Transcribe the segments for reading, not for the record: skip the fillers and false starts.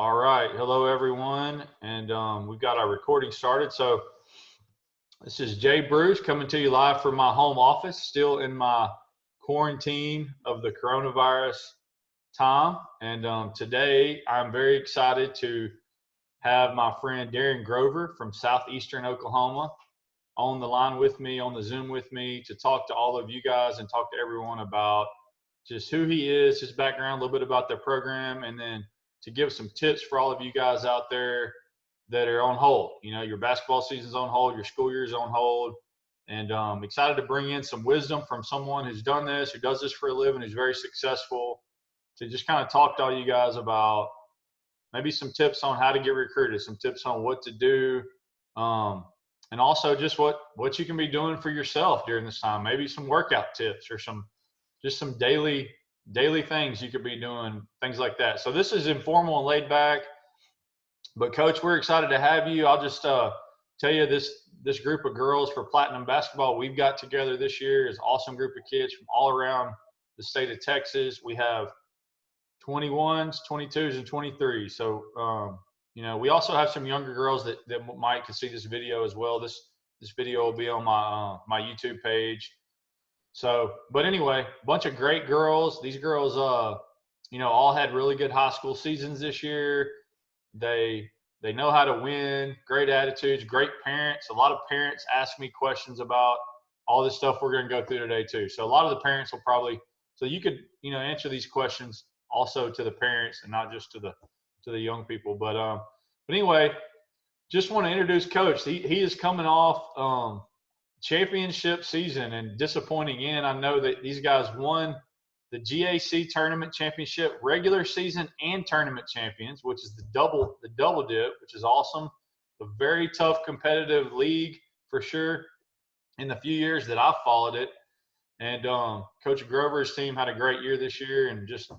All right. Hello, everyone. And we've got our recording started. So this is Jay Bruce coming to you live from my home office, still in my quarantine of the coronavirus time. And today I'm very excited to have my friend Darin Grover from southeastern Oklahoma on the line with me, on the Zoom with me, to talk to all of you guys and talk to everyone about just who he is, his background, a little bit about their program, and then to give some tips for all of you guys out there that are on hold. You know, your basketball season's on hold, your school year's on hold, and excited to bring in some wisdom from someone who's done this, who does this for a living, who's very successful, to just kind of talk to all you guys about maybe some tips on how to get recruited, some tips on what to do, um, and also just what you can be doing for yourself during this time. Maybe some workout tips or some daily things you could be doing, things like that. So this is informal and laid back. But Coach, we're excited to have you. I'll just tell you this group of girls for Platinum Basketball we've got together this year is an awesome group of kids from all around the state of Texas. We have 21s, 22s, and 23s. So we also have some younger girls that might could see this video as well. This video will be on my YouTube page. So, but anyway, bunch of great girls. These girls, all had really good high school seasons this year. They know how to win, great attitudes, great parents. A lot of parents ask me questions about all this stuff we're going to go through today too. So a lot of the parents will probably, so you could, answer these questions also to the parents and not just to the young people. But anyway, just want to introduce Coach. He is coming off championship season and disappointing in. I know that these guys won the GAC tournament championship, regular season and tournament champions, which is the double dip, which is awesome. A very tough competitive league for sure in the few years that I've followed it. And Coach Grover's team had a great year this year, and just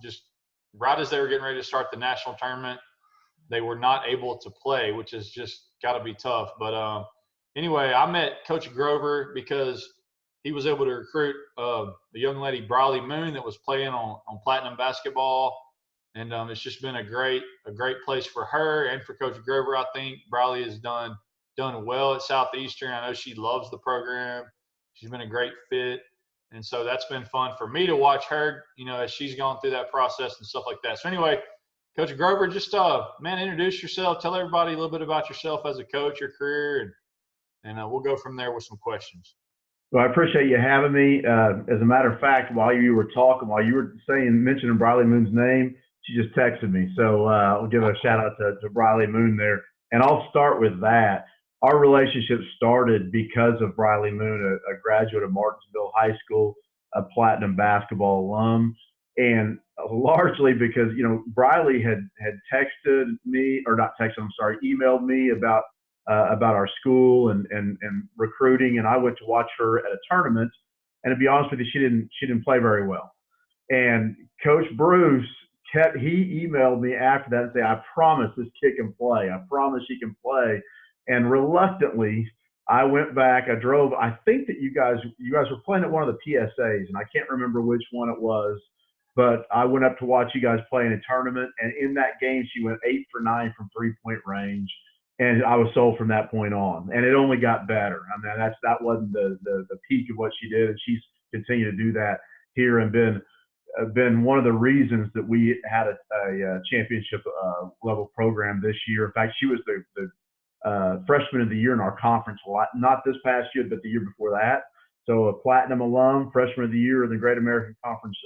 right as they were getting ready to start the national tournament, they were not able to play, which is just got to be tough. But anyway, I met Coach Grover because he was able to recruit a young lady, Briley Moon, that was playing on Platinum Basketball, and it's just been a great place for her and for Coach Grover. I think Briley has done well at Southeastern. I know she loves the program. She's been a great fit, and so that's been fun for me to watch her, as she's gone through that process and stuff like that. So anyway, Coach Grover, just introduce yourself. Tell everybody a little bit about yourself as a coach, your career, and we'll go from there with some questions. Well, I appreciate you having me. As a matter of fact, while you were mentioning Briley Moon's name, she just texted me. So I'll give a shout out to Briley Moon there. And I'll start with that. Our relationship started because of Briley Moon, a graduate of Martinsville High School, a Platinum Basketball alum. And largely because, Briley had texted me, or not texted, I'm sorry, emailed me about our school and recruiting, and I went to watch her at a tournament, and to be honest with you, she didn't play very well. And Coach Bruce he emailed me after that and say, I promise this kid can play. I promise she can play. And reluctantly, I went back. I drove. I think that you guys were playing at one of the PSAs, and I can't remember which one it was, but I went up to watch you guys play in a tournament, and in that game, she went 8 for 9 from 3-point range. And I was sold from that point on, and it only got better. I mean, that wasn't the peak of what she did, and she's continued to do that here and been one of the reasons that we had a championship level program this year. In fact, she was the freshman of the year in our conference, not this past year, but the year before that. So a Platinum alum, freshman of the year in the Great American Conference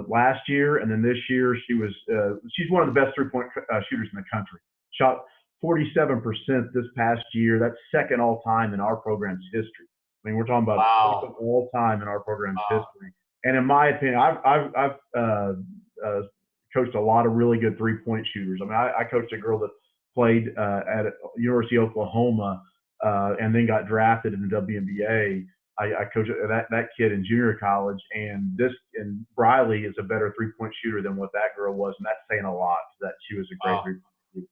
last year, and then this year she's one of the best 3-point shooters in the country. Shot 47% this past year. That's second all time in our program's history. I mean, we're talking about second all time in our program's history. And in my opinion, I've coached a lot of really good 3-point shooters. I mean, I coached a girl that played at University of Oklahoma and then got drafted in the WNBA. I coached that kid in junior college, and Briley is a better 3-point shooter than what that girl was, and that's saying a lot. That she was a great 3-point shooter.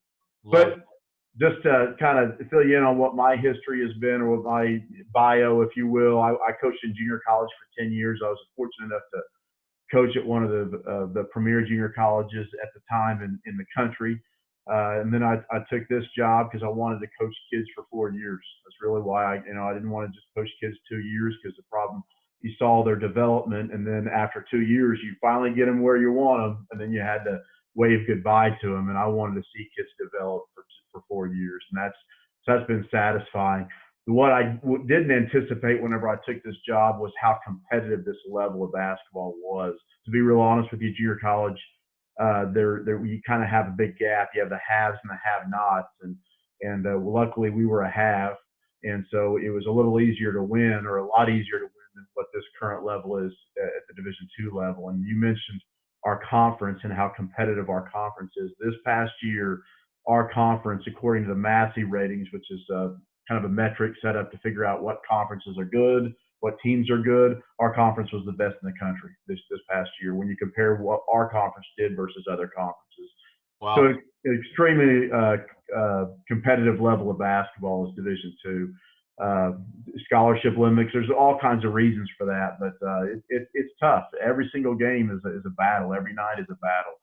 But just to kind of fill you in on what my history has been, or what my bio, if you will, I coached in junior college for 10 years. I was fortunate enough to coach at one of the premier junior colleges at the time in the country. And then I took this job because I wanted to coach kids for 4 years. That's really why I didn't want to just coach kids 2 years, because the problem, you saw their development, and then after 2 years you finally get them where you want them, and then you had to wave goodbye to them. And I wanted to see kids develop for 4 years, and that's been satisfying. What I didn't anticipate whenever I took this job was how competitive this level of basketball was. To be real honest with you, junior college, there you kind of have a big gap. You have the haves and the have-nots, and luckily we were a have, and so it was a little easier to win, or a lot easier to win than what this current level is at the Division II level. And you mentioned our conference and how competitive our conference is. This past year, our conference, according to the Massey ratings, which is kind of a metric set up to figure out what conferences are good, what teams are good, our conference was the best in the country this past year when you compare what our conference did versus other conferences. Wow. So extremely competitive level of basketball is Division II. Scholarship limits, there's all kinds of reasons for that, but it's tough. Every single game is a battle. Every night is a battle.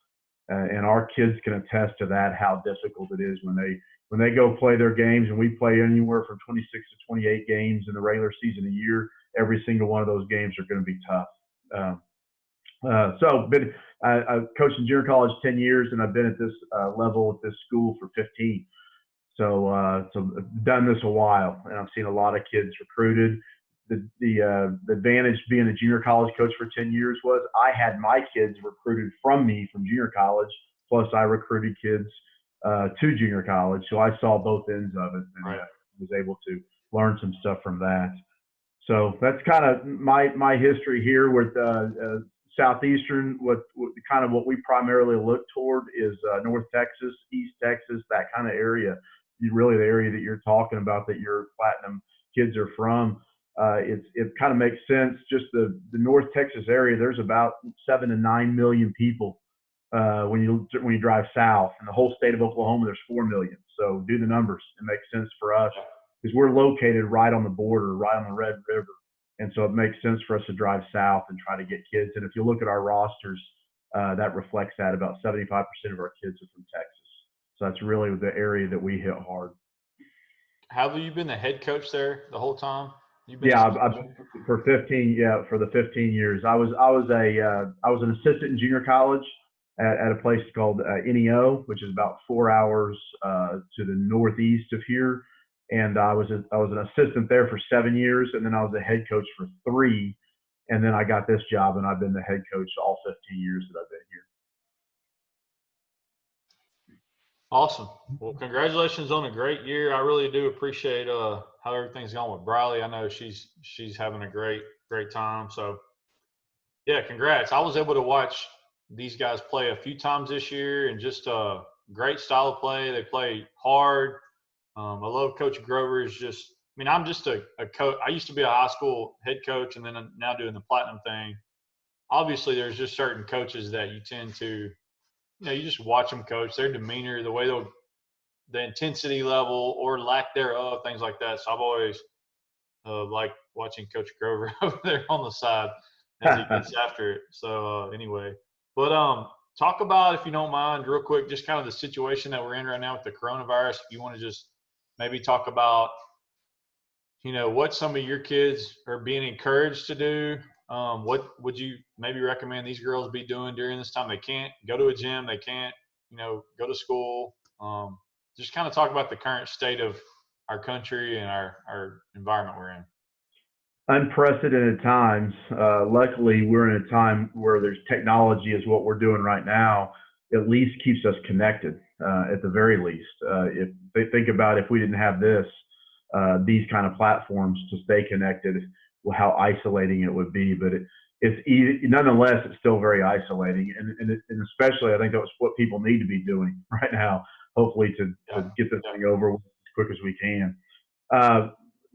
And our kids can attest to that, how difficult it is when they go play their games, and we play anywhere from 26 to 28 games in the regular season a year. Every single one of those games are going to be tough. I've coached in junior college 10 years, and I've been at this level at this school for 15. So I've done this a while, and I've seen a lot of kids recruited. The advantage being a junior college coach for 10 years was I had my kids recruited from me from junior college, plus I recruited kids to junior college. So I saw both ends of it, and was able to learn some stuff from that. So that's kind of my history here with Southeastern. What we primarily look toward is North Texas, East Texas, that kind of area. Really the area that you're talking about, that your Platinum kids are from. It kind of makes sense. Just the North Texas area, there's about 7 to 9 million people when you drive south. In the whole state of Oklahoma, there's 4 million. So do the numbers. It makes sense for us because we're located right on the border, right on the Red River. And so it makes sense for us to drive south and try to get kids. And if you look at our rosters, that reflects that. About 75% of our kids are from Texas. So that's really the area that we hit hard. Have you been the head coach there the whole time? I've for 15. Yeah, for the 15 years, I was an assistant in junior college at a place called NEO, which is about 4 hours to the northeast of here. And I was an assistant there for 7 years, and then I was a head coach for 3, and then I got this job, and I've been the head coach all 15 years that I've been here. Awesome. Well, congratulations on a great year. I really do appreciate how everything's going with Briley. I know she's having a great time. So yeah, congrats. I was able to watch these guys play a few times this year, and just a great style of play. They play hard. I love Coach Grover's I'm just a coach. I used to be a high school head coach, and then I'm now doing the Platinum thing. Obviously, there's just certain coaches that you tend to, you just watch them coach, their demeanor, the way the intensity level or lack thereof, things like that. So I've always liked watching Coach Grover over there on the side as he gets after it. So anyway, but talk about, if you don't mind, real quick, just kind of the situation that we're in right now with the coronavirus. If you want to just maybe talk about, what some of your kids are being encouraged to do. What would you maybe recommend these girls be doing during this time? They can't go to a gym. They can't, go to school. Just kind of talk about the current state of our country and our environment we're in. Unprecedented times. Luckily, we're in a time where there's technology is what we're doing right now. At least keeps us connected, at the very least. If they think about if we didn't have these kind of platforms to stay connected, how isolating it would be. But nonetheless, it's still very isolating. And especially, I think that's what people need to be doing right now, hopefully to get this thing over with as quick as we can.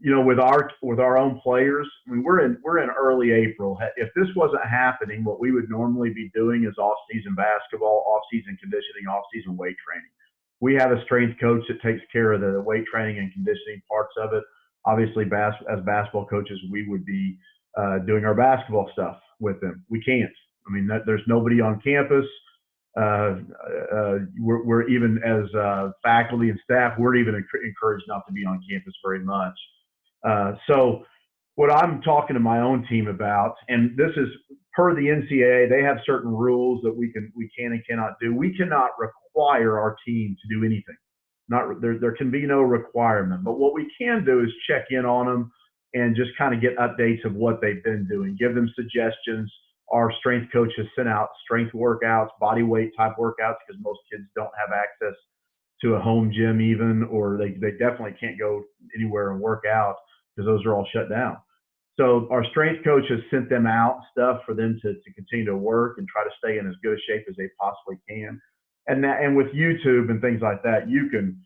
With our own players, we're in early April. If this wasn't happening, what we would normally be doing is off-season basketball, off-season conditioning, off-season weight training. We have a strength coach that takes care of the weight training and conditioning parts of it. Obviously, as basketball coaches, we would be doing our basketball stuff with them. We can't. I mean, there's nobody on campus. We're even as faculty and staff, we're even encouraged not to be on campus very much. So what I'm talking to my own team about, and this is per the NCAA, they have certain rules that we can and cannot do. We cannot require our team to do anything. Not there can be no requirement, but what we can do is check in on them and just kind of get updates of what they've been doing, give them suggestions. Our strength coaches sent out strength workouts, body weight type workouts, because most kids don't have access to a home gym even, or they definitely can't go anywhere and work out because those are all shut down. So our strength coaches sent them out stuff for them to continue to work and try to stay in as good a shape as they possibly can. And with YouTube and things like that, you can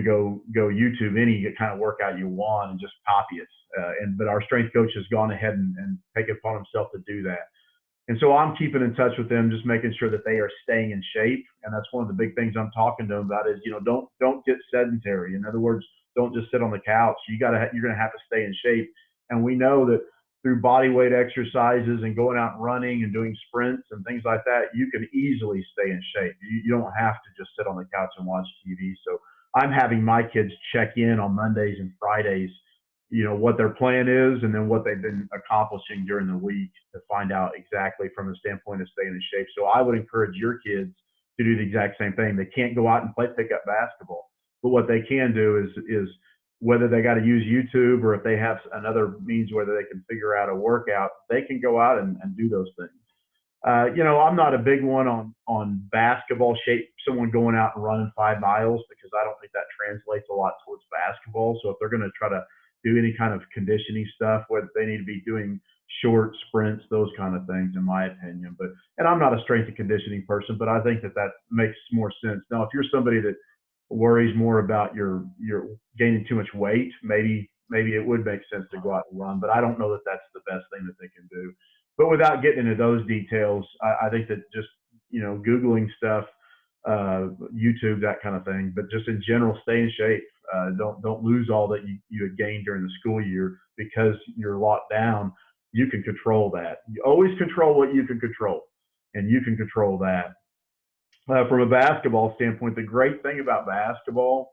go YouTube any kind of workout you want and just copy it. But our strength coach has gone ahead and taken upon himself to do that. And so I'm keeping in touch with them, just making sure that they are staying in shape. And that's one of the big things I'm talking to them about is, don't get sedentary. In other words, don't just sit on the couch. You're going to have to stay in shape. And we know that through body weight exercises and going out and running and doing sprints and things like that, you can easily stay in shape. You don't have to just sit on the couch and watch TV. So I'm having my kids check in on Mondays and Fridays, what their plan is and then what they've been accomplishing during the week to find out exactly from the standpoint of staying in shape. So I would encourage your kids to do the exact same thing. They can't go out and play pickup basketball, but what they can do is whether they got to use YouTube or if they have another means whether they can figure out a workout, they can go out and do those things. I'm not a big one on basketball shape, someone going out and running 5 miles, because I don't think that translates a lot towards basketball. So if they're going to try to do any kind of conditioning stuff, whether they need to be doing short sprints, those kind of things, in my opinion. And I'm not a strength and conditioning person, but I think that makes more sense. Now, if you're somebody that worries more about your gaining too much weight, maybe it would make sense to go out and run, but I don't know that that's the best thing that they can do. But without getting into those details, I think that just, Googling stuff, YouTube, that kind of thing, but just in general, stay in shape. Don't lose all that you had gained during the school year because you're locked down. You can control that. You always control what you can control, and you can control that. From a basketball standpoint, the great thing about basketball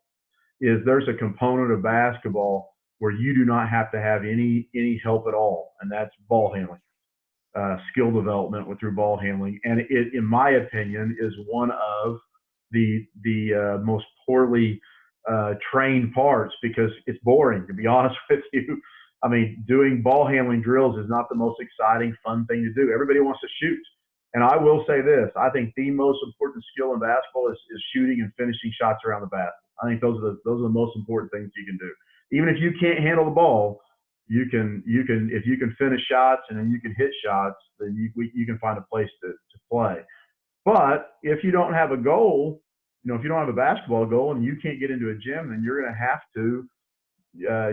is there's a component of basketball where you do not have to have any help at all, and that's ball handling, skill development through ball handling. And it, in my opinion, is one of the most poorly trained parts because it's boring, to be honest with you. I mean, doing ball handling drills is not the most exciting, fun thing to do. Everybody wants to shoot. And I will say this, I think the most important skill in basketball is shooting and finishing shots around the basket. I think those are the most important things you can do. Even if you can't handle the ball, you can if you can finish shots and then you can hit shots, then you can find a place to play. But if you don't have a goal, if you don't have a basketball goal and you can't get into a gym, then you're going to have to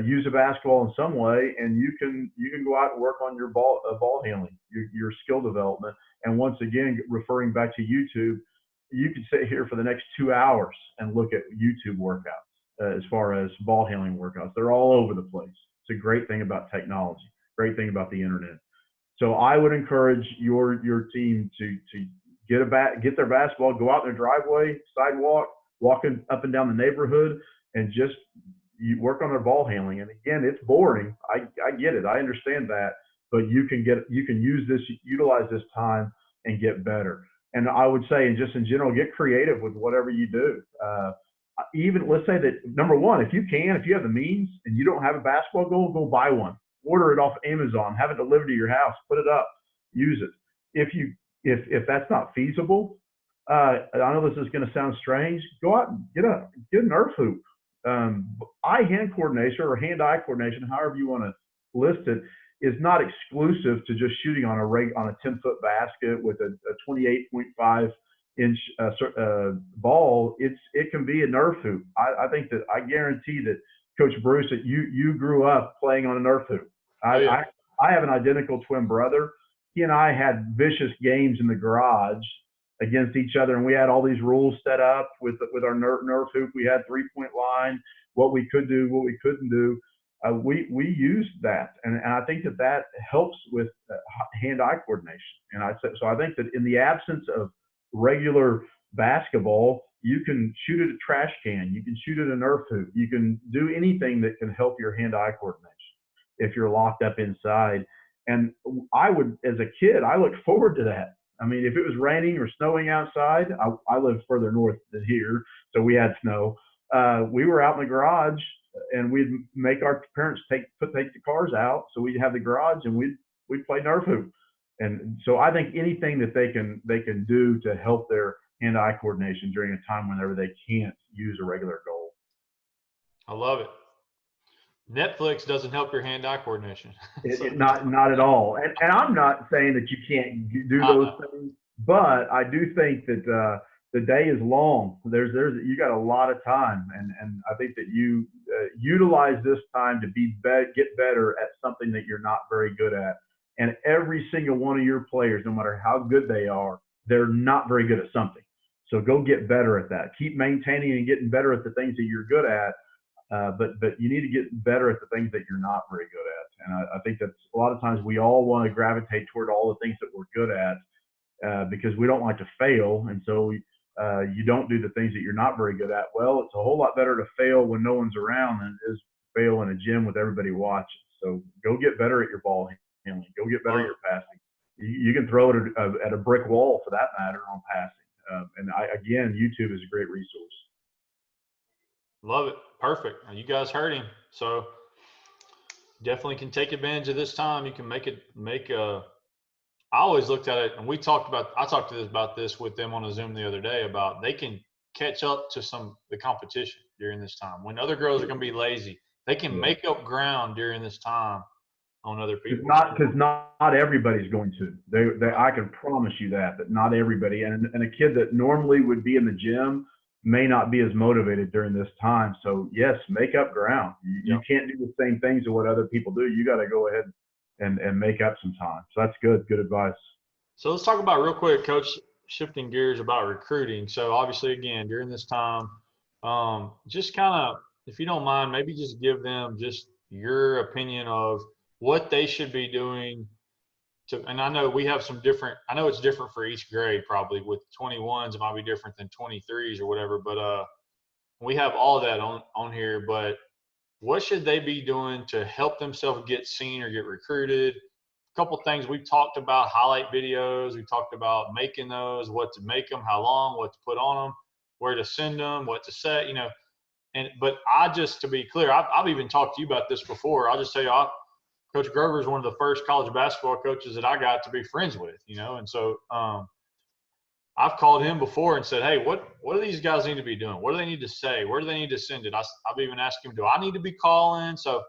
use a basketball in some way, and you can go out and work on your ball handling, your skill development. And once again, referring back to YouTube, you could sit here for the next 2 hours and look at YouTube workouts as far as ball handling workouts. They're all over the place. It's a great thing about technology, great thing about the internet. So I would encourage your team to get their basketball, go out in their driveway, sidewalk, walking up and down the neighborhood, and just you work on their ball handling. And again, it's boring. I get it. I understand that, but you can utilize this time and get better. And I would say, and just in general, get creative with whatever you do. Even let's say that number one, if you have the means and you don't have a basketball goal, go buy one, order it off Amazon, have it delivered to your house, put it up, use it. If that's not feasible, I know this is going to sound strange. Go out and get a Nerf hoop. Eye-hand coordination or hand-eye coordination, however you want to list it, is not exclusive to just shooting on a 10-foot basket with a 28.5 inch ball. It can be a Nerf hoop. I guarantee that Coach Bruce, that you grew up playing on a Nerf hoop. I have an identical twin brother. He and I had vicious games in the garage against each other, and we had all these rules set up with our Nerf hoop. We had 3-point line, what we could do, what we couldn't do. we use that, and I think that helps with hand-eye coordination. And I think that in the absence of regular basketball, you can shoot at a trash can, you can shoot at a Nerf hoop, you can do anything that can help your hand-eye coordination if you're locked up inside. And I would, as a kid, I looked forward to that. I mean, if it was raining or snowing outside, I lived further north than here, so we had snow. We were out in the garage, and we'd make our parents take the cars out, so we'd have the garage, and we'd play Nerf hoop. And so I think anything that they can do to help their hand-eye coordination during a time whenever they can't use a regular goal. I love it. Netflix doesn't help your hand-eye coordination. Not at all. And I'm not saying that you can't do those things, but I do think that the day is long. There's you got a lot of time, and I think that you utilize this time to get better at something that you're not very good at. And every single one of your players, no matter how good they are, they're not very good at something. So go get better at that. Keep maintaining and getting better at the things that you're good at. But you need to get better at the things that you're not very good at. And I think that's a lot of times we all want to gravitate toward all the things that we're good at because we don't like to fail. And so you don't do the things that you're not very good at. Well, it's a whole lot better to fail when no one's around than it is to fail in a gym with everybody watching. So go get better at your ball handling. Go get better at your passing. You can throw it at a brick wall for that matter on passing. Again, YouTube is a great resource. Love it. Perfect. You guys heard him. So definitely can take advantage of this time. You can I always looked at it, and I talked about this with them on a Zoom the other day about they can catch up to the competition during this time. When other girls are going to be lazy, they can make up ground during this time on other people. Because not everybody's going to. I can promise you that not everybody. And a kid that normally would be in the gym may not be as motivated during this time. So yes, make up ground. You can't do the same things as what other people do. You got to go ahead and make up some time. So that's good advice. So let's talk about real quick, Coach, shifting gears about recruiting. So obviously, again, during this time, just kind of, if you don't mind, maybe just give them just your opinion of what they should be doing and I know we have I know it's different for each grade probably. With 21s, it might be different than 23s or whatever, but we have all that on here. But what should they be doing to help themselves get seen or get recruited? A couple things we've talked about: highlight videos. We talked about making those, what to make them, how long, what to put on them, where to send them, what to say, but to be clear, I've even talked to you about this before. I'll just tell you, Coach Grover is one of the first college basketball coaches that I got to be friends with, and so I've called him before and said, hey, what do these guys need to be doing? What do they need to say? Where do they need to send it? I've even asked him, do I need to be calling? So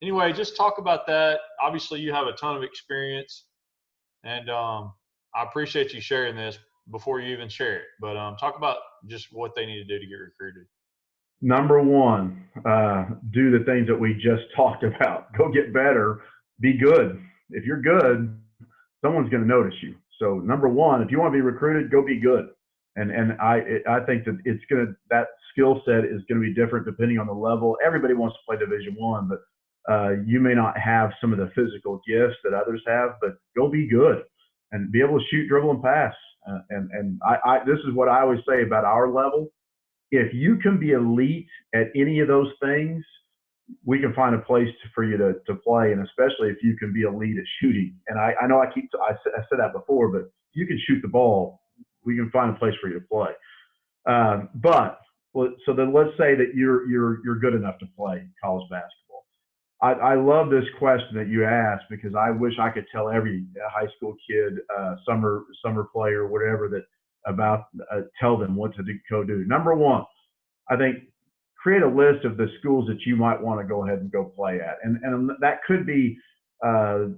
anyway, just talk about that. Obviously, you have a ton of experience, and I appreciate you sharing this before you even share it. But talk about just what they need to do to get recruited. Number one, do the things that we just talked about. Go get better. Be good. If you're good, someone's going to notice you. So number one, if you want to be recruited, go be good. And I think that that skill set is going to be different depending on the level. Everybody wants to play Division I, but you may not have some of the physical gifts that others have. But go be good and be able to shoot, dribble, and pass. This is what I always say about our level. If you can be elite at any of those things, we can find a place for you to play, and especially if you can be elite at shooting. And I know I said that before, but you can shoot the ball, we can find a place for you to play. So then let's say that you're good enough to play college basketball. I love this question that you asked because I wish I could tell every high school kid, summer player, whatever, tell them what to go do. Number one, I think create a list of the schools that you might want to go ahead and go play at. And that could be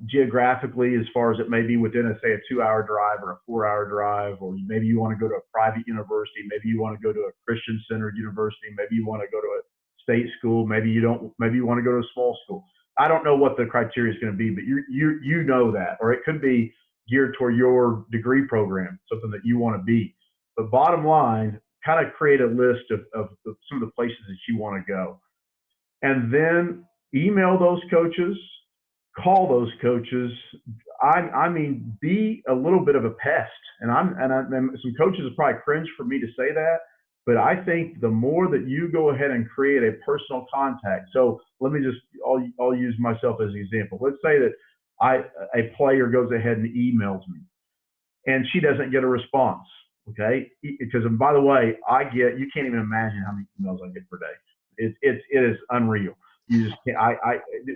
geographically, as far as it may be within, say, a 2-hour drive or a 4-hour drive, or maybe you want to go to a private university. Maybe you want to go to a Christian centered university. Maybe you want to go to a state school. Maybe you don't. Maybe you want to go to a small school. I don't know what the criteria is going to be, but you know that. Or it could be geared toward your degree program, something that you want to be. But bottom line, kind of create a list of some of the places that you want to go. And then email those coaches, call those coaches. I mean, be a little bit of a pest. And some coaches will probably cringe for me to say that, but I think the more that you go ahead and create a personal contact. So let me just, I'll use myself as an example. Let's say that a player goes ahead and emails me and she doesn't get a response. Okay. Because, and by the way, you can't even imagine how many emails I get per day. It is unreal. You just can't,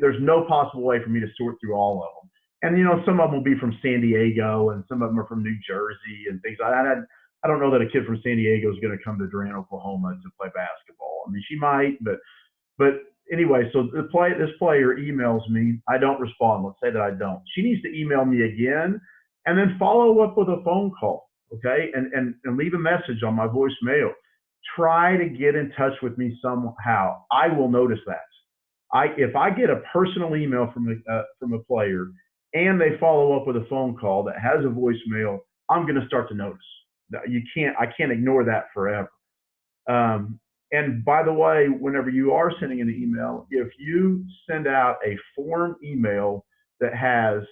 there's no possible way for me to sort through all of them. And, you know, some of them will be from San Diego and some of them are from New Jersey and things. I don't know that a kid from San Diego is going to come to Darin, Oklahoma to play basketball. I mean, she might, but anyway, so this player emails me. I don't respond. Let's say that I don't. She needs to email me again and then follow up with a phone call, okay, and leave a message on my voicemail. Try to get in touch with me somehow. I will notice that. If I get a personal email from a player and they follow up with a phone call that has a voicemail, I'm going to start to notice. I can't ignore that forever. And by the way, whenever you are sending an email, if you send out a form email that has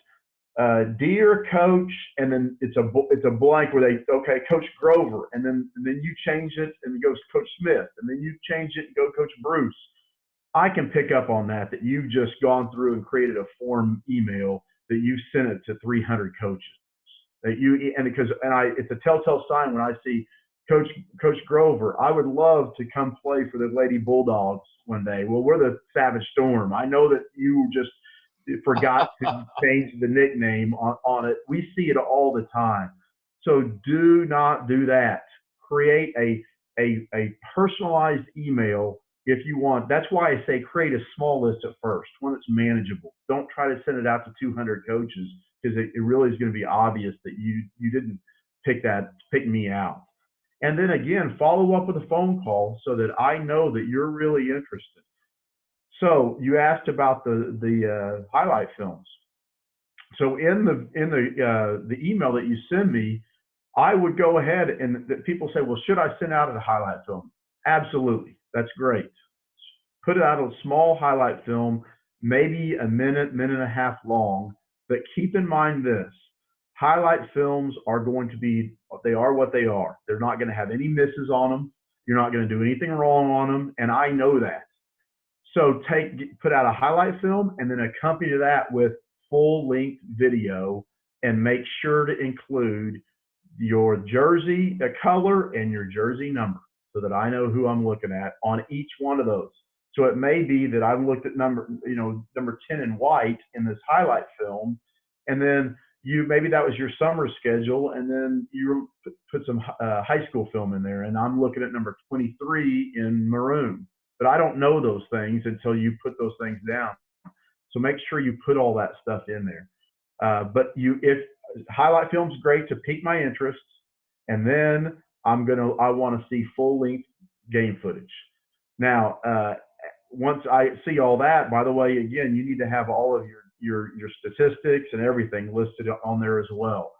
dear coach, and then it's a blank where okay, Coach Grover, and then you change it and it goes Coach Smith, and then you change it and go Coach Bruce. I can pick up on that you've just gone through and created a form email that you sent it to 300 coaches. It's a telltale sign when I see Coach Grover, I would love to come play for the Lady Bulldogs one day. Well, we're the Savage Storm. I know that you just forgot to change the nickname on it. We see it all the time. So do not do that. Create a personalized email if you want. That's why I say create a small list at first, one that's manageable. Don't try to send it out to 200 coaches because it really is going to be obvious that you didn't pick me out. And then again, follow up with a phone call so that I know that you're really interested. So you asked about the highlight films. So in the email that you send me, I would go ahead and people say, well, should I send out a highlight film? Absolutely, that's great. Put it out a small highlight film, maybe a minute and a half long. But keep in mind this: highlight films are going to be, they are what they are. They're not going to have any misses on them. You're not going to do anything wrong on them, and I know that. So put out a highlight film and then accompany that with full-length video, and make sure to include your jersey, the color, and your jersey number so that I know who I'm looking at on each one of those. So it may be that I've looked at number 10 in white in this highlight film, and then maybe that was your summer schedule, and then you put some high school film in there, and I'm looking at number 23 in maroon. But I don't know those things until you put those things down. So make sure you put all that stuff in there. But if highlight film's great to pique my interest, and then I want to see full-length game footage. Now, once I see all that, by the way, again, you need to have all of your statistics and everything listed on there as well.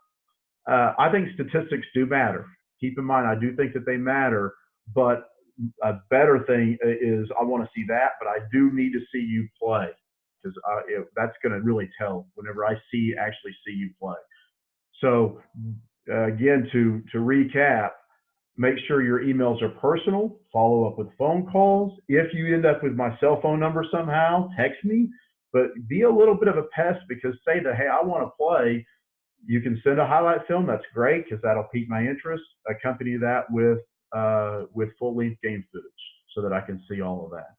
I think statistics do matter. Keep in mind, I do think that they matter, but a better thing is I want to see that, but I do need to see you play, because that's going to really tell whenever I actually see you play. So again, to recap, make sure your emails are personal. Follow up with phone calls. If you end up with my cell phone number somehow, text me. But be a little bit of a pest, because say that, hey, I want to play. You can send a highlight film. That's great, because that'll pique my interest. Accompany that with full-length game footage so that I can see all of that.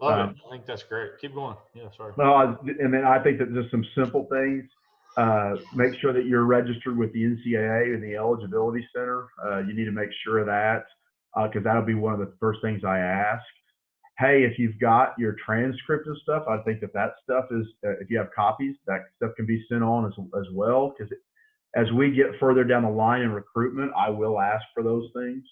Love it. I think that's great. Keep going. Yeah, sorry. Well, and then I think that just some simple things. Make sure that you're registered with the NCAA and the Eligibility Center. You need to make sure of that, because that'll be one of the first things I ask. Hey, if you've got your transcript and stuff, I think that stuff is, if you have copies, that stuff can be sent on as well, because as we get further down the line in recruitment, I will ask for those things.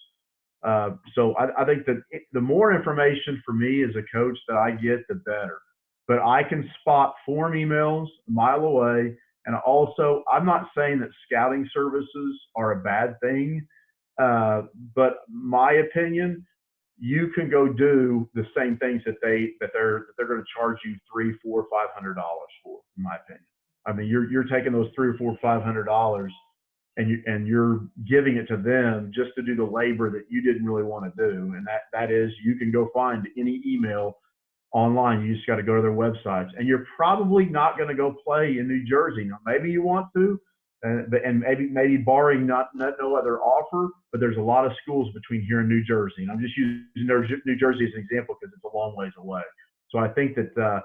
So I think that the more information for me as a coach that I get, the better. But I can spot form emails a mile away. And also, I'm not saying that scouting services are a bad thing, but my opinion, you can go do the same things that they're going to charge you $300, $400, $500 for, in my opinion. I mean, you're taking those $300 or $400, $500 and you're giving it to them just to do the labor that you didn't really want to do. And that is, you can go find any email online. You just got to go to their websites, and you're probably not going to go play in New Jersey. Now, maybe you want to, and maybe barring no other offer, but there's a lot of schools between here and New Jersey. And I'm just using New Jersey as an example because it's a long ways away. So I think that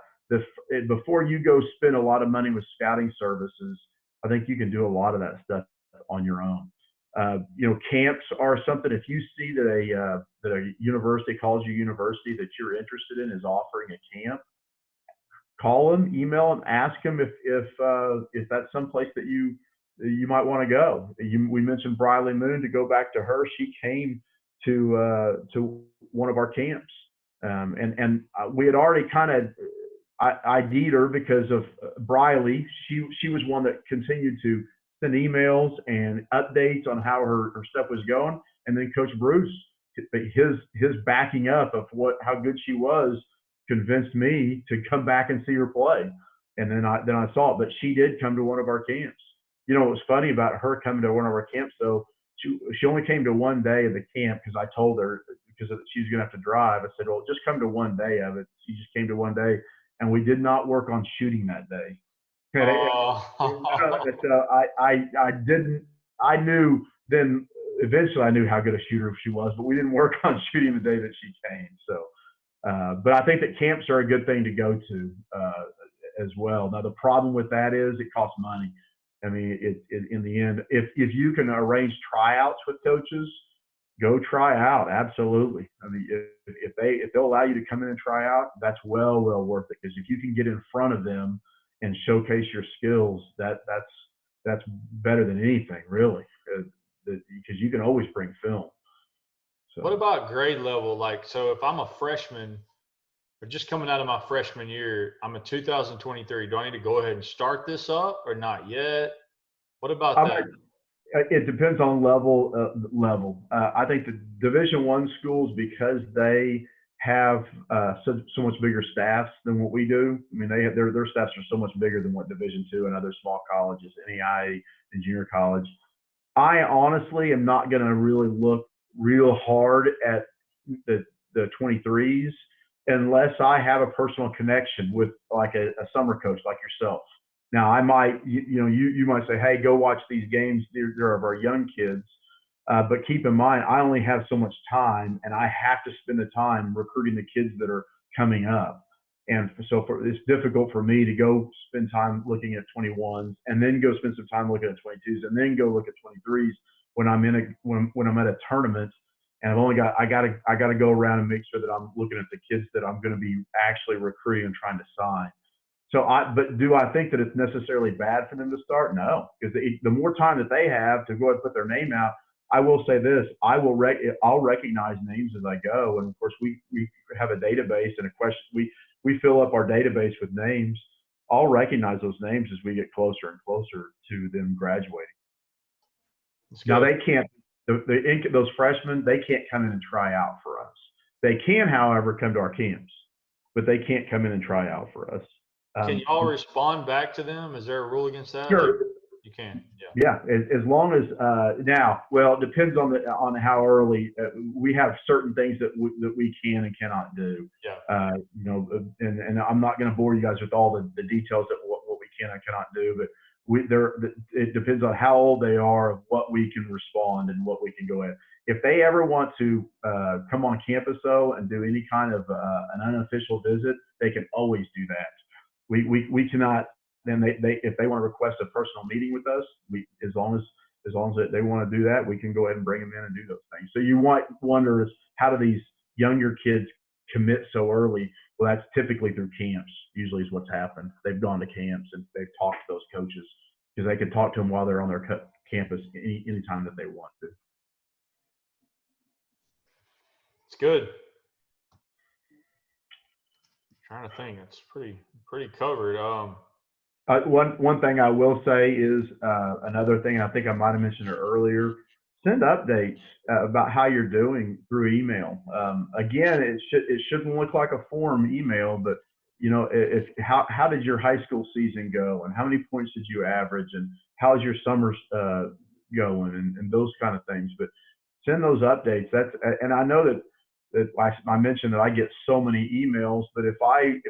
before you go spend a lot of money with scouting services, I think you can do a lot of that stuff on your own. Camps are something. If you see that a university, college or university that you're interested in is offering a camp, call them, email them, ask them if that's someplace that you might want to go. We mentioned Briley Moon. To go back to her, she came to one of our camps, and we had already kind of ID'd her because of Briley. She was one that continued to send emails and updates on how her stuff was going. And then Coach Bruce, his backing up of how good she was, convinced me to come back and see her play. And then I saw it, but she did come to one of our camps. What was funny about her coming to one of our camps, though, she only came to one day of the camp because I told her, because she was going to have to drive. I said, well, just come to one day of it. She just came to one day, and we did not work on shooting that day. Oh. So I didn't. I knew then. Eventually, I knew how good a shooter she was, but we didn't work on shooting the day that she came. So, but I think that camps are a good thing to go to as well. Now, the problem with that is it costs money. I mean, in the end, if you can arrange tryouts with coaches, go try out. Absolutely. I mean, if they'll allow you to come in and try out, that's well worth it. Because if you can get in front of them and showcase your skills, that's better than anything, really, because you can always bring film. So. What about grade level? Like, so if I'm a freshman or just coming out of my freshman year, I'm a 2023. Do I need to go ahead and start this up or not yet? What about that? It depends on level. I think the Division I schools, because they have so much bigger staffs than what we do. I mean, their staffs are so much bigger than what Division II and other small colleges, NEI and junior college. I honestly am not going to really look real hard at the 23s unless I have a personal connection with like a summer coach like yourself. Now, I might, you might say, hey, go watch these games. They're of our young kids. But keep in mind, I only have so much time, and I have to spend the time recruiting the kids that are coming up. And so it's difficult for me to go spend time looking at 21s and then go spend some time looking at 22s and then go look at 23s when I'm when I'm at a tournament, and I gotta go around and make sure that I'm looking at the kids that I'm going to be actually recruiting and trying to sign. So but do I think that it's necessarily bad for them to start? No, because the more time that they have to go ahead and put their name out, I will say this: I'll recognize names as I go, and of course we have a database and a question. We fill up our database with names. I'll recognize those names as we get closer and closer to them graduating. Now they can't. Those freshmen, they can't come in and try out for us. They can, however, come to our camps, but they can't come in and try out for us. Can y'all respond back to them? Is there a rule against that? Sure. You can. Yeah. As long as now, well, it depends on how early. We have certain things that we can and cannot do. Yeah. And I'm not going to bore you guys with all the details of what we can and cannot do, but it depends on how old they are, of what we can respond and what we can go at. If they ever want to come on campus though and do any kind of an unofficial visit, they can always do that. We cannot. Then if they want to request a personal meeting with us, as long as they want to do that, we can go ahead and bring them in and do those things. So you might wonder, how do these younger kids commit so early? Well, that's typically through camps. Usually is what's happened. They've gone to camps and they've talked to those coaches, because they can talk to them while they're on their campus anytime that they want to. It's good. I'm trying to think. It's pretty covered. One thing I will say is another thing. I think I might have mentioned it earlier. send updates about how you're doing through email. Again, it shouldn't look like a form email, but if how did your high school season go, and how many points did you average, and how's your summer going, and those kind of things. But send those updates. And I know that I mentioned that I get so many emails, but if I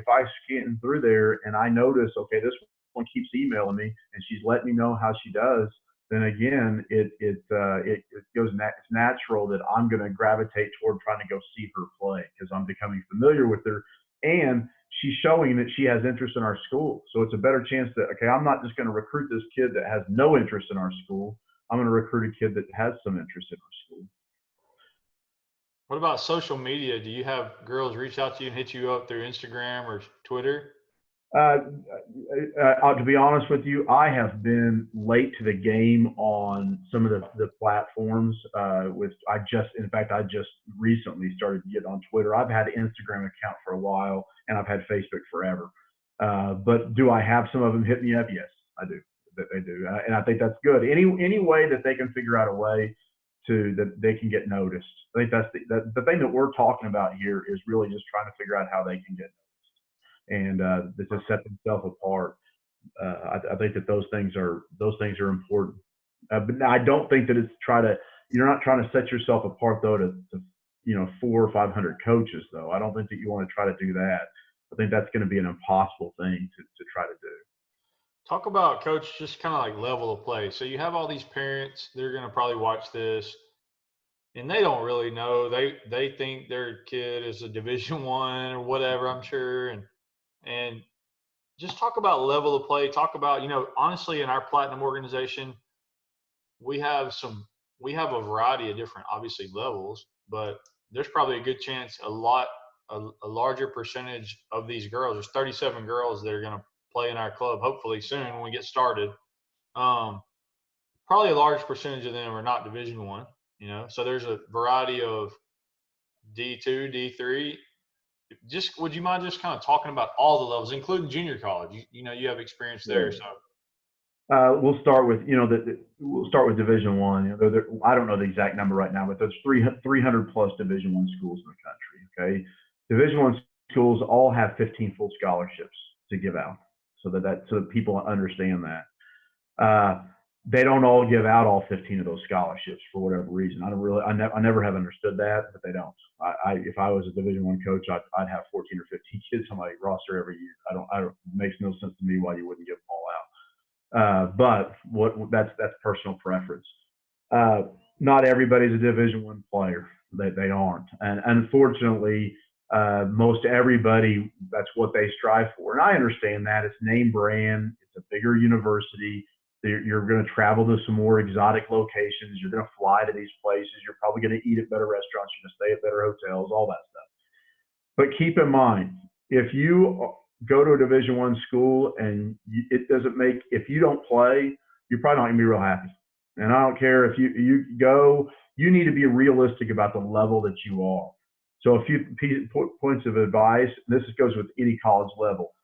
scan through there and I notice, okay, this one keeps emailing me and she's letting me know how she does, then again, it goes. It's natural that I'm going to gravitate toward trying to go see her play because I'm becoming familiar with her, and she's showing that she has interest in our school. So it's a better chance that, okay, I'm not just going to recruit this kid that has no interest in our school. I'm going to recruit a kid that has some interest in our school. What about social media? Do you have girls reach out to you and hit you up through Instagram or Twitter? Uh, to be honest with you, I have been late to the game on some of the platforms. In fact, I just recently started to get on Twitter. I've had an Instagram account for a while, and I've had Facebook forever. But do I have some of them hit me up? Yes, I do. They do, and I think that's good. Any way that they can figure out a way that they can get noticed. I think that's the thing that we're talking about here is really just trying to figure out how they can get and to set themselves apart. I think that those things are important. But I don't think that you're not trying to set yourself apart though to 400 or 500 coaches though. I don't think that you want to try to do that. I think that's going to be an impossible thing to try to do. Talk about, coach, just kind of like level of play. So you have all these parents, they're going to probably watch this and they don't really know. They think their kid is a Division One or whatever, I'm sure. And just talk about level of play. Talk about, honestly, in our platinum organization, we have a variety of different, obviously, levels, but there's probably a good chance a larger percentage of these girls, there's 37 girls that are going to play in our club, hopefully soon when we get started. Probably a large percentage of them are not Division One, so there's a variety of D2, D3. Just would you mind just kind of talking about all the levels, including junior college? You have experience there, so. We'll start with we'll start with Division One. I don't know the exact number right now, but there's 300 plus Division One schools in the country. Okay, Division One schools all have 15 full scholarships to give out, so that people understand that. They don't all give out all 15 of those scholarships for whatever reason. I never have understood that, but they don't. If I was a Division One coach, I'd have 14 or 15 kids on my roster every year. It makes no sense to me why you wouldn't give them all out. But that's personal preference. Not everybody's a Division One player. They aren't, and unfortunately, most everybody, that's what they strive for. And I understand that it's name brand. It's a bigger university. You're going to travel to some more exotic locations. You're going to fly to these places. You're probably going to eat at better restaurants. You're going to stay at better hotels, all that stuff. But keep in mind, if you go to a Division One school and if you don't play, you're probably not going to be real happy. And I don't care if you go, you need to be realistic about the level that you are. So a few points of advice. This goes with any college level.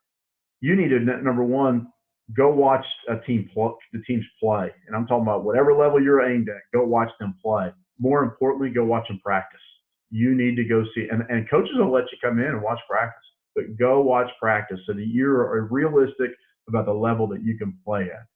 You need to, number one, go watch the teams play. And I'm talking about whatever level you're aimed at, go watch them play. More importantly, go watch them practice. You need to go see, and coaches will let you come in and watch practice, but go watch practice so that you're realistic about the level that you can play at.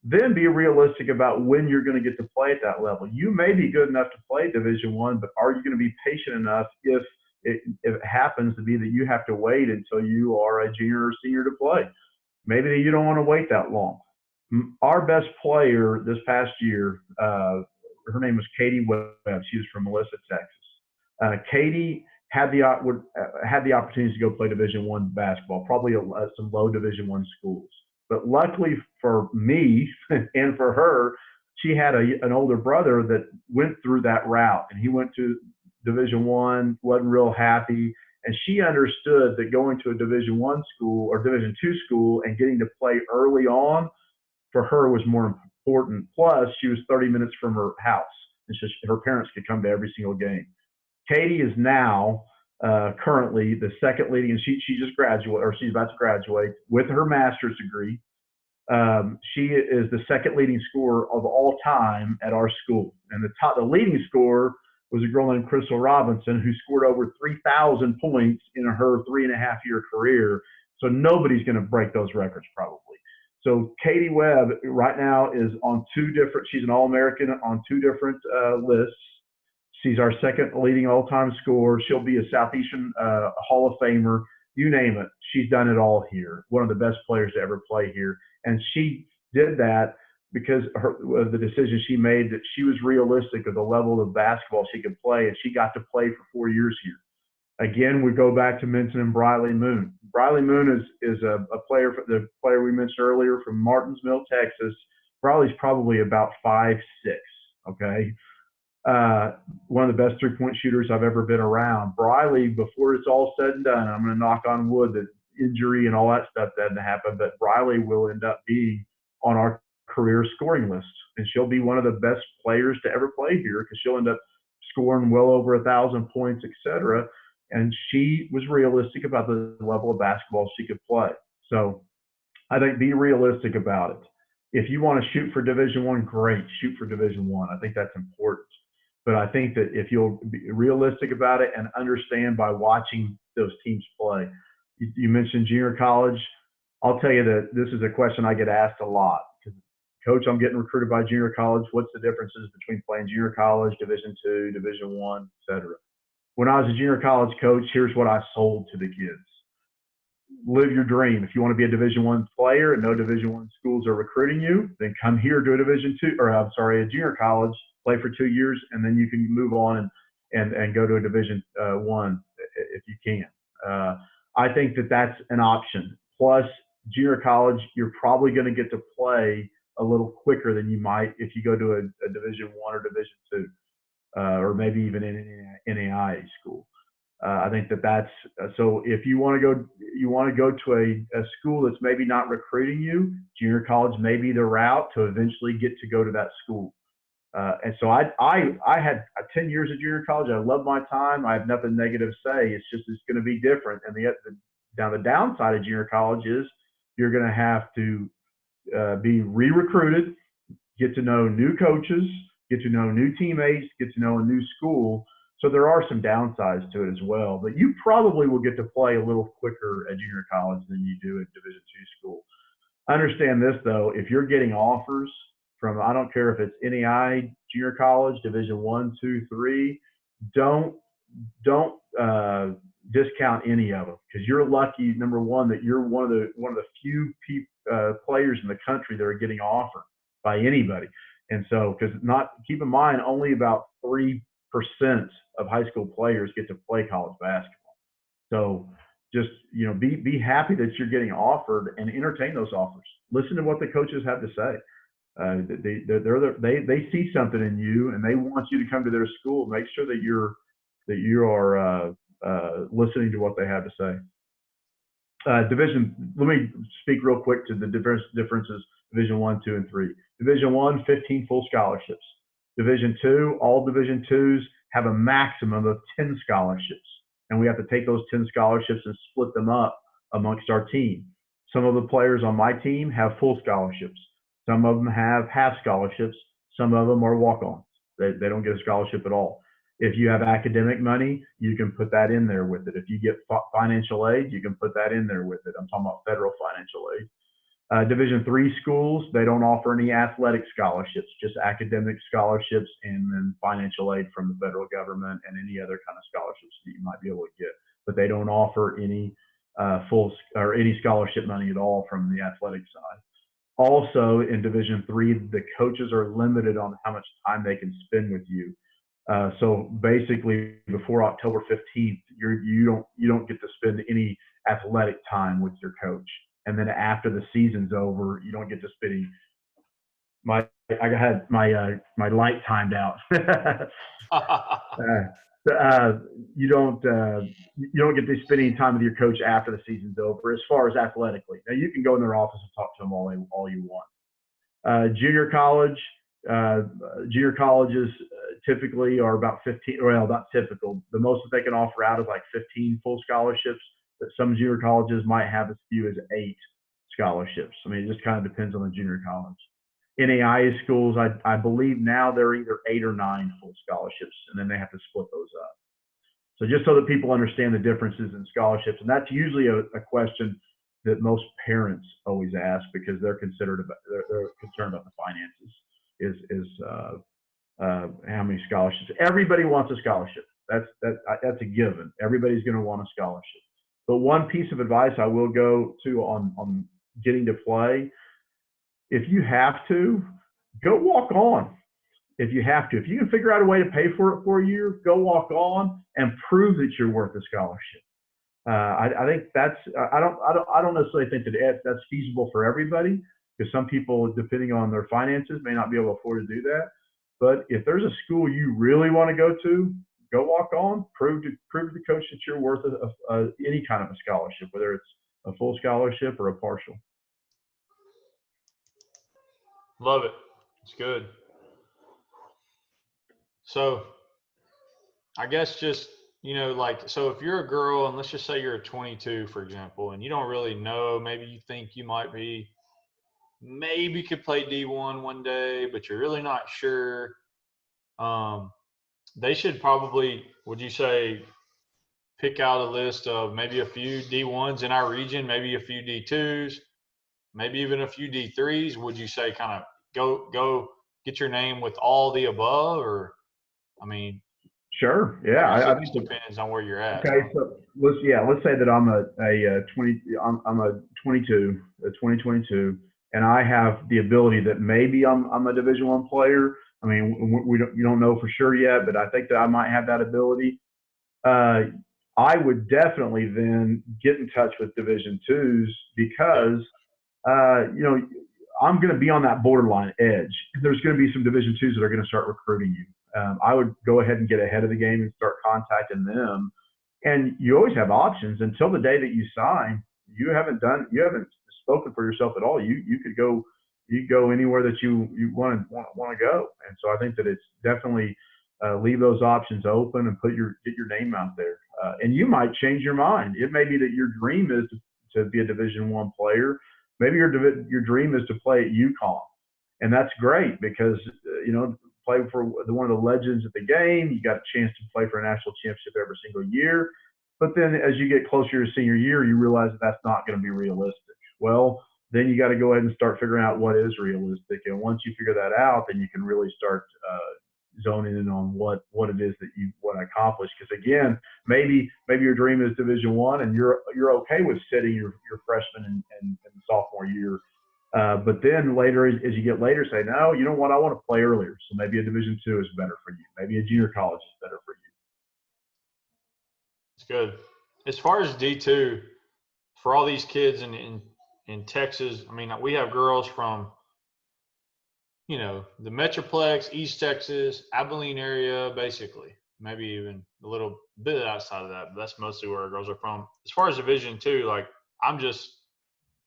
Then be realistic about when you're going to get to play at that level. You may be good enough to play Division One, but are you going to be patient enough if it happens to be that you have to wait until you are a junior or senior to play? Maybe you don't want to wait that long. Our best player this past year, her name was Katie Webb. She was from Melissa, Texas. Katie had the opportunity to go play Division One basketball, probably some low Division One schools. But luckily for me and for her, she had an older brother that went through that route, and he went to Division One, wasn't real happy. And she understood that going to a Division One school or Division Two school and getting to play early on for her was more important. Plus, she was 30 minutes from her house, and so her parents could come to every single game. Katie is now currently the second leading, and she just graduated, or she's about to graduate with her master's degree. She is the second leading scorer of all time at our school. And the leading scorer was a girl named Crystal Robinson, who scored over 3,000 points in her 3.5-year career. So nobody's going to break those records probably. So Katie Webb right now is on she's an All-American on 2 different lists. She's our second leading all-time scorer. She'll be a Southeastern Hall of Famer. You name it. She's done it all here. One of the best players to ever play here. And she did that because of the decision she made that she was realistic of the level of basketball she could play, and she got to play for 4 years here. Again, we go back to mentioning Briley Moon. Briley Moon is a player, the player we mentioned earlier from Martinsville, Texas. Briley's probably about 5'6", okay? One of the best three-point shooters I've ever been around. Briley, before it's all said and done, I'm going to knock on wood that injury and all that stuff doesn't happen, but Briley will end up being on our career scoring list, and she'll be one of the best players to ever play here because she'll end up scoring well over 1,000 points, etc. And she was realistic about the level of basketball she could play. So I think be realistic about it. If you want to shoot for Division I, great, shoot for Division I. I think that's important. But I think that if you'll be realistic about it and understand by watching those teams play. You mentioned junior college. I'll tell you that this is a question I get asked a lot. Coach, I'm getting recruited by junior college. What's the differences between playing junior college, Division II, Division I, et cetera? When I was a junior college coach, here's what I sold to the kids. Live your dream. If you want to be a Division I player and no Division I schools are recruiting you, then come here to a junior college, play for 2 years, and then you can move on and go to a Division I if you can. I think that that's an option. Plus, junior college, you're probably going to get to play a little quicker than you might if you go to a Division I or Division II, or maybe even an NAIA school. I think that's so. If you want to go to a school that's maybe not recruiting you, junior college may be the route to eventually get to go to that school. And so I had 10 years of junior college. I loved my time. I have nothing negative to say. It's just it's going to be different. And the downside of junior college is you're going to have to be re-recruited, get to know new coaches, get to know new teammates, get to know a new school. So there are some downsides to it as well. But you probably will get to play a little quicker at junior college than you do at Division II school. Understand this, though. If you're getting offers from, I don't care if it's NEI, junior college, Division I, II, III, don't discount any of them, because you're lucky, number one, that you're one of the few players in the country that are getting offered by anybody. And so, keep in mind, only about 3% of high school players get to play college basketball. So just, be happy that you're getting offered and entertain those offers. Listen to what the coaches have to say. They see something in you and they want you to come to their school. Make sure that you are listening to what they have to say. Let me speak real quick to the differences. Division I, II, and III. Division I, 15 full scholarships. Division II, all Division IIs have a maximum of 10 scholarships, and we have to take those 10 scholarships and split them up amongst our team. Some of the players on my team have full scholarships. Some of them have half scholarships. Some of them are walk-ons. They don't get a scholarship at all. If you have academic money, you can put that in there with it. If you get financial aid, you can put that in there with it. I'm talking about federal financial aid. Division III schools, they don't offer any athletic scholarships, just academic scholarships and then financial aid from the federal government and any other kind of scholarships that you might be able to get. But they don't offer any any scholarship money at all from the athletic side. Also, in Division III, the coaches are limited on how much time they can spend with you. So basically, before October 15th, you don't get to spend any athletic time with your coach. And then after the season's over, you don't get to spend I had my light timed out. You don't get to spend any time with your coach after the season's over, as far as athletically. Now you can go in their office and talk to them all you want. Junior colleges typically are about 15. Well, not typical. The most that they can offer out is like 15 full scholarships. But some junior colleges might have as few as 8. scholarships. I mean, it just kind of depends on the junior college. NAIA schools, I believe now they're either 8 or 9 full scholarships, and then they have to split those up. So just so that people understand the differences in scholarships, and that's usually a question that most parents always ask because they're concerned about the finances. How many scholarships? Everybody wants a scholarship. That's a given. Everybody's going to want a scholarship. But one piece of advice I will go to on getting to play, if you have to, go walk on. If you have to, if you can figure out a way to pay for it for a year, go walk on and prove that you're worth a scholarship. I think that's I don't necessarily think that that's feasible for everybody because some people, depending on their finances, may not be able to afford to do that. But if there's a school you really want to go walk on, prove to the coach that you're worth any kind of a scholarship, whether it's a full scholarship or a partial. Love it. It's good. So I guess just, so if you're a girl and let's just say you're a 22, for example, and you don't really know, maybe you think you maybe could play D1 one day, but you're really not sure. They should probably, would you say, pick out a list of maybe a few D1s in our region, maybe a few D2s, maybe even a few D3s? Would you say kind of go get your name with all the above, or I mean? Sure. Yeah. I think it depends on where you're at. Okay. So let's say that I'm a 2022, and I have the ability that maybe I'm a Division I player. I mean, you don't know for sure yet, but I think that I might have that ability. I would definitely then get in touch with Division IIs because, I'm going to be on that borderline edge. There's going to be some Division IIs that are going to start recruiting you. I would go ahead and get ahead of the game and start contacting them. And you always have options until the day that you sign. You haven't spoken for yourself at all. You could go anywhere that you want to go. And so I think that it's definitely leave those options open and get your name out there. And you might change your mind. It may be that your dream is to be a Division I player. Maybe your dream is to play at UConn, and that's great because play for one of the legends of the game. You got a chance to play for a national championship every single year. But then as you get closer to your senior year, you realize that that's not going to be realistic. Well, then you got to go ahead and start figuring out what is realistic. And once you figure that out, then you can really start zoning in on what it is that you want to accomplish. Because again, maybe your dream is Division I, and you're okay with sitting your freshman and sophomore year. But then later, as you get later, say, no, you know what? I want to play earlier. So maybe a Division II is better for you. Maybe a junior college is better for you. It's good. As far as D2, for all these kids in Texas, I mean, we have girls from, the Metroplex, East Texas, Abilene area, basically. Maybe even a little bit outside of that, but that's mostly where our girls are from. As far as Division II, I'm just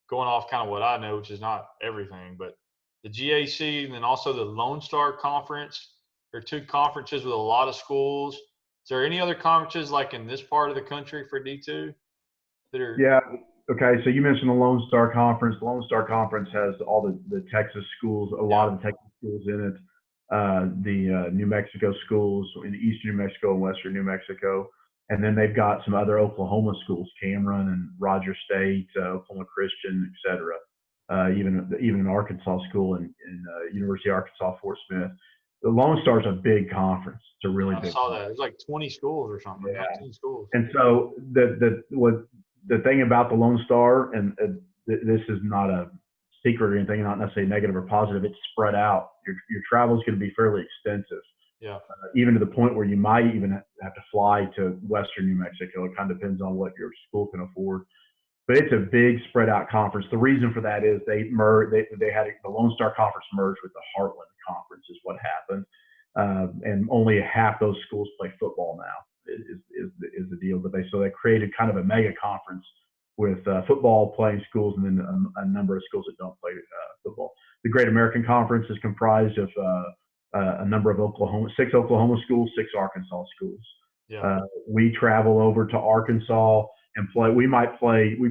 going off kind of what I know, which is not everything, but the GAC and then also the Lone Star Conference. There are two conferences with a lot of schools. Is there any other conferences in this part of the country for D2 that are? Yeah. Okay. So you mentioned the Lone Star Conference. The Lone Star Conference has all the Texas schools, a lot of the Texas schools in it. The New Mexico schools in eastern New Mexico and western New Mexico. And then they've got some other Oklahoma schools, Cameron and Roger State, Oklahoma Christian, et cetera. Even an Arkansas school in University of Arkansas, Fort Smith. The Lone Star is a big conference. It's a really big. I saw that. It's 20 schools or something. Yeah. 19 schools. And so the thing about the Lone Star, and this is not a secret or anything, not necessarily negative or positive. It's spread out. Your travel is going to be fairly extensive. Yeah. Even to the point where you might even have to fly to western New Mexico. It kind of depends on what your school can afford. But it's a big spread out conference. The reason for that is they had the Lone Star Conference merged with the Heartland Conference is what happened. And only half those schools play football now is the deal. But they created kind of a mega conference with football playing schools and then a number of schools that don't play football. The Great American Conference is comprised of a number of 6 Oklahoma schools, 6 Arkansas schools. Yeah. We travel over to Arkansas and play. We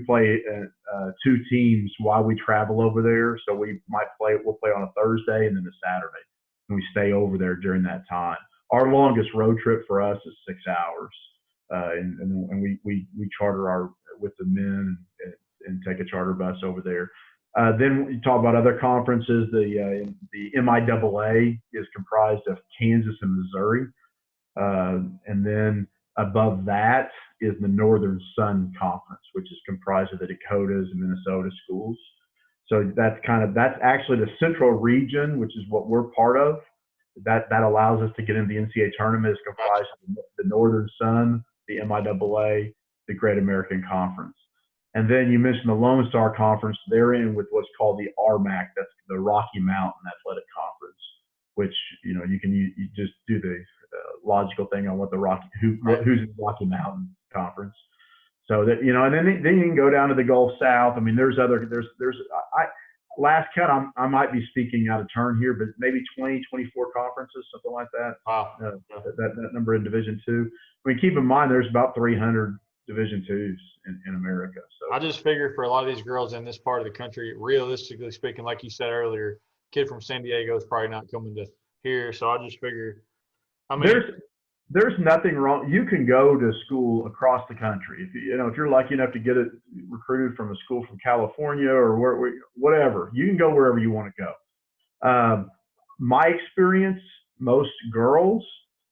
play two teams while we travel over there. So we'll play on a Thursday and then a Saturday, and we stay over there during that time. Our longest road trip for us is 6 hours, and we charter with the men and take a charter bus over there. Then you talk about other conferences. The MIAA is comprised of Kansas and Missouri, and then above that is the Northern Sun Conference, which is comprised of the Dakotas and Minnesota schools. So that's actually the Central region, which is what we're part of. That allows us to get into the NCAA tournament. Is comprised of the Northern Sun, the MIAA, the Great American Conference. And then you mentioned the Lone Star Conference. They're in with what's called the RMAC. That's the Rocky Mountain Athletic Conference, which, you just do the logical thing on what who's in the Rocky Mountain Conference. So that, and then you can go down to the Gulf South. I mean, last count, I might be speaking out of turn here, but maybe 20, 24 conferences, something like that. Wow. That number in Division II. I mean, keep in mind, there's about 300 Division IIs in America. So I just figure for a lot of these girls in this part of the country, realistically speaking, like you said earlier, kid from San Diego is probably not coming to here. So I just figure, there's nothing wrong. You can go to school across the country. If you're lucky enough to get it recruited from a school from California or whatever, you can go wherever you want to go. My experience, most girls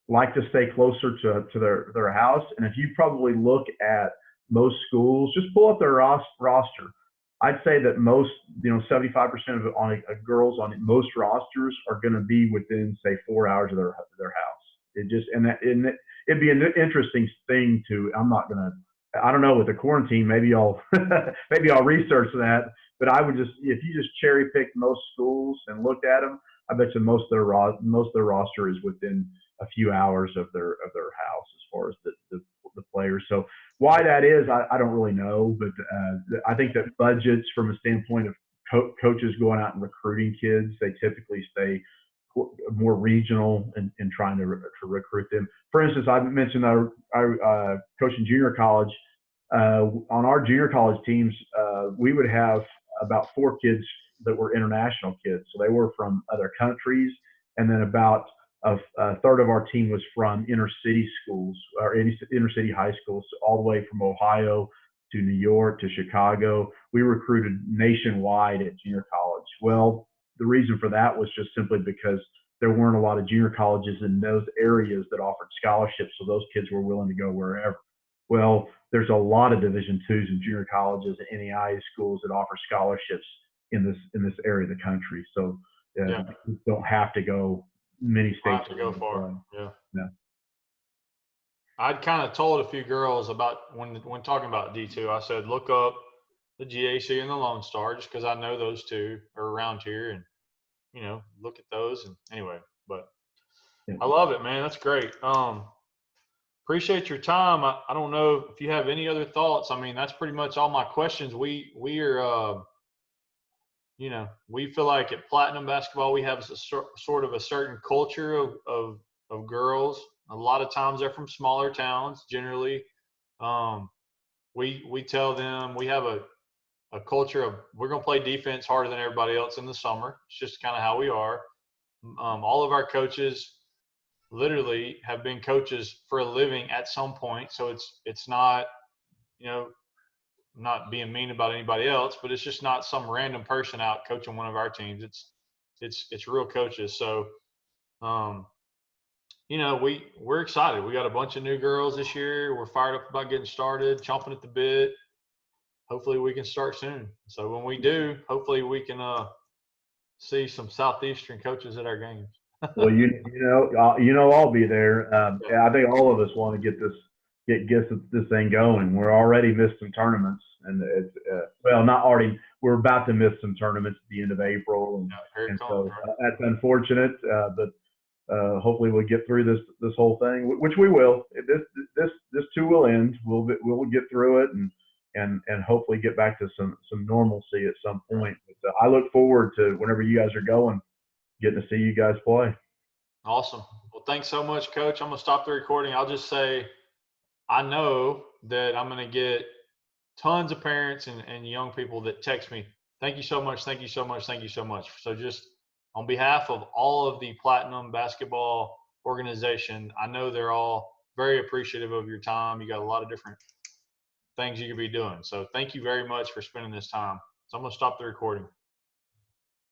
like to stay closer to their house. And if you probably look at most schools, just pull up their roster. I'd say that most, 75% of it on girls on most rosters are going to be within, say, 4 hours of their house. It'd be an interesting thing I don't know, with the quarantine, maybe I'll research that. But if you just cherry picked most schools and looked at them, I bet you most of their roster is within a few hours of their house as far as the players. So why that is, I don't really know, but I think that budgets from a standpoint of coaches going out and recruiting kids, they typically stay more regional and trying to recruit them. For instance, I mentioned our coaching junior college. On our junior college teams, we would have about 4 kids that were international kids. So they were from other countries. And then about a third of our team was from inner city schools or inner city high schools, all the way from Ohio to New York to Chicago. We recruited nationwide at junior college. Well, the reason for that was just simply because there weren't a lot of junior colleges in those areas that offered scholarships. So those kids were willing to go wherever. Well, there's a lot of Division IIs and junior colleges and NAIA schools that offer scholarships in this area of the country. So you don't have to go many states. Have to go far. Yeah. I'd kind of told a few girls about when talking about D2, I said, look up the GAC and the Lone Star, just because I know those two are around here, and look at those. And anyway, but I love it, man. That's great. Appreciate your time. I don't know if you have any other thoughts. I mean, that's pretty much all my questions. We are we feel like at Platinum Basketball we have sort of a certain culture of girls. A lot of times they're from smaller towns. Generally, we tell them we have a culture of we're going to play defense harder than everybody else in the summer. It's just kind of how we are. All of our coaches literally have been coaches for a living at some point, so it's not not being mean about anybody else, but it's just not some random person out coaching one of our teams. It's real coaches. So we're excited. We got a bunch of new girls this year. We're fired up about getting started, chomping at the bit. Hopefully we can start soon. So when we do, hopefully we can see some Southeastern coaches at our games. Well, I'll be there. I think all of us want to get this thing going. We're already missed some tournaments, and it's not already. We're about to miss some tournaments at the end of April, so that's unfortunate. But hopefully we'll get through this whole thing, which we will. This too will end. We'll get through it and hopefully get back to some normalcy at some point. But I look forward to whenever you guys are going, getting to see you guys play. Awesome. Well, thanks so much, Coach. I'm going to stop the recording. I'll just say I know that I'm going to get tons of parents and young people that text me, thank you so much, thank you so much, thank you so much. So just on behalf of all of the Platinum Basketball organization, I know they're all very appreciative of your time. You got a lot of different things you could be doing. So thank you very much for spending this time. So I'm going to stop the recording.